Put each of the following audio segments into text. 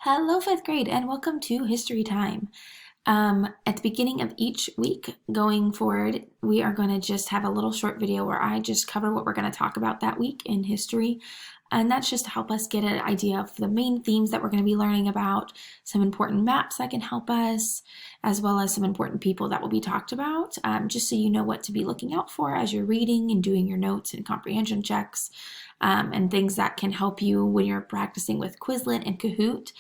Hello, fifth grade, and welcome to History Time. At the beginning of each week going forward, we are going to just have a little short video where I just cover what we're going to talk about that week in history. And that's just to help us get an idea of the main themes that we're going to be learning about, some important maps that can help us, as well as some important people that will be talked about, just so you know what to be looking out for as you're reading and doing your notes and comprehension checks, and things that can help you when you're practicing with Quizlet and Kahoot,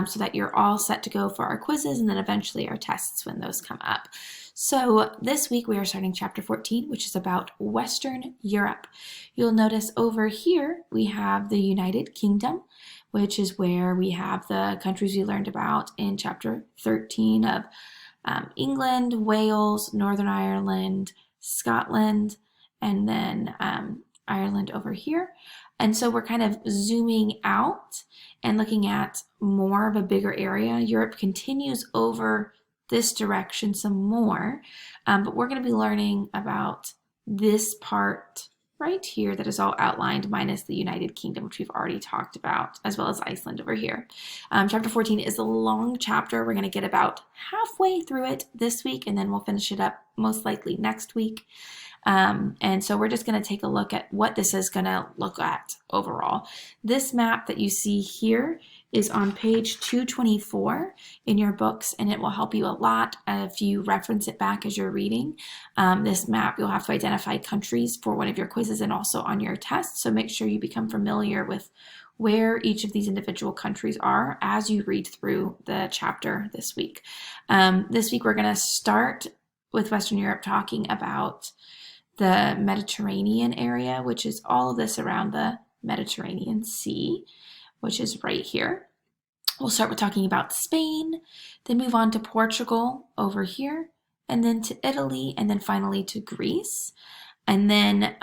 so that you're all set to go for our quizzes and then eventually our tests when those come up. So this week we are starting chapter 14, which is about Western Europe. You'll notice over here we have the United Kingdom, which is where we have the countries we learned about in chapter 13 of England, Wales, Northern Ireland, Scotland, and then Ireland over here. And so we're kind of zooming out and looking at more of a bigger area. Europe continues over this direction some more, but we're going to be learning about this part right here that is all outlined minus the United Kingdom, which we've already talked about, as well as Iceland over here. Chapter 14 is a long chapter. We're going to get about halfway through it this week, and then we'll finish it up most likely next week. And so we're just going to take a look at what this is going to look at overall. This map that you see here is on page 224 in your books, and it will help you a lot if you reference it back as you're reading. This map, you'll have to identify countries for one of your quizzes and also on your test, so make sure you become familiar with where each of these individual countries are as you read through the chapter this week. This week we're going to start with Western Europe, talking about the Mediterranean area, which is all of this around the Mediterranean Sea, which is right here. We'll start with talking about Spain, then move on to Portugal over here, and then to Italy, and then finally to Greece. And then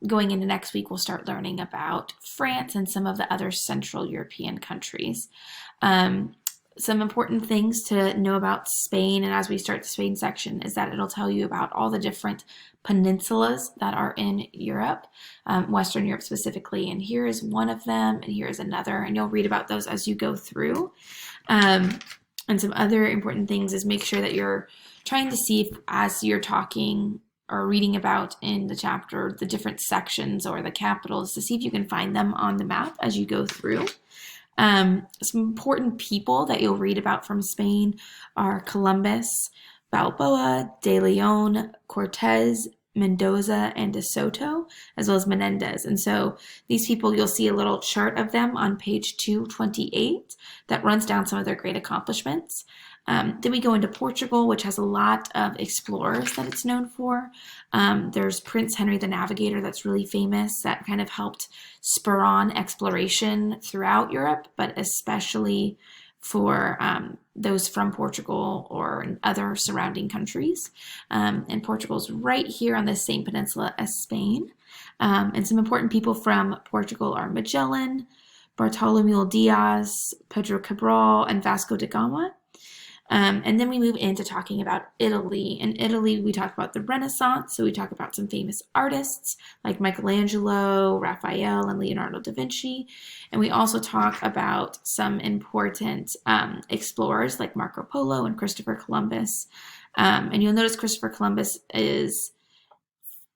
going into next week, we'll start learning about France and some of the other Central European countries. Some important things to know about Spain, and as we start the Spain section, is that it'll tell you about all the different peninsulas that are in Europe, Western Europe specifically, and here is one of them, and here is another, and you'll read about those as you go through. And some other important things is make sure that you're trying to see if, as you're talking or reading about in the chapter, the different sections or the capitals, to see if you can find them on the map as you go through. Some important people that you'll read about from Spain are Columbus, Balboa, De Leon, Cortez, Mendoza, and De Soto, as well as Menendez. And so these people, you'll see a little chart of them on page 228 that runs down some of their great accomplishments. Then we go into Portugal, which has a lot of explorers that it's known for. There's Prince Henry the Navigator that's really famous, that kind of helped spur on exploration throughout Europe, but especially for those from Portugal or other surrounding countries. And Portugal's right here on the same peninsula as Spain. And some important people from Portugal are Magellan, Bartolomeu Diaz, Pedro Cabral, and Vasco da Gama. And then we move into talking about Italy. In Italy, we talk about the Renaissance, so we talk about some famous artists like Michelangelo, Raphael, and Leonardo da Vinci. And we also talk about some important explorers like Marco Polo and Christopher Columbus. And you'll notice Christopher Columbus is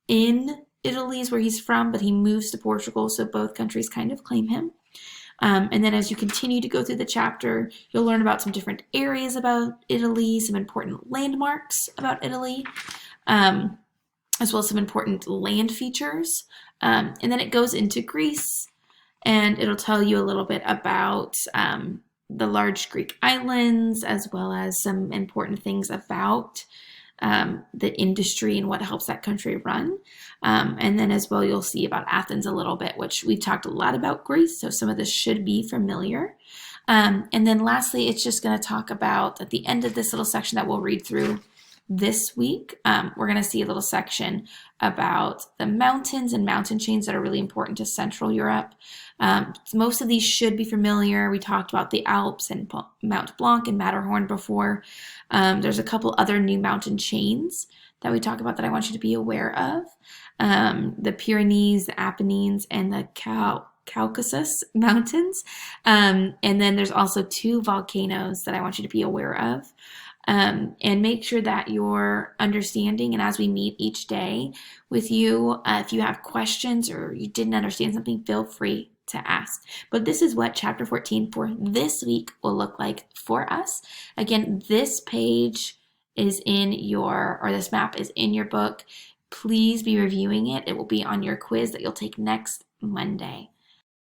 in Italy is where he's from, but he moves to Portugal, so both countries kind of claim him. And then as you continue to go through the chapter, you'll learn about some different areas about Italy, some important landmarks about Italy, as well as some important land features. And then it goes into Greece, and it'll tell you a little bit about the large Greek islands, as well as some important things about the industry and what helps that country run. And then as well, you'll see about Athens a little bit, which we've talked a lot about Greece, so some of this should be familiar. And then lastly, it's just going to talk about, at the end of this little section that we'll read through this week, we're going to see a little section about the mountains and mountain chains that are really important to Central Europe. Most of these should be familiar. We talked about the Alps and Mount Blanc and Matterhorn before. There's a couple other new mountain chains that we talk about that I want you to be aware of. The Pyrenees, the Apennines, and the Caucasus Mountains. And then there's also 2 volcanoes that I want you to be aware of. And make sure that you're understanding. And as we meet each day with you, if you have questions or you didn't understand something, feel free to ask. But this is what chapter 14 for this week will look like for us. Again, this page is in your, or this map is in your book. Please be reviewing it. It will be on your quiz that you'll take next Monday.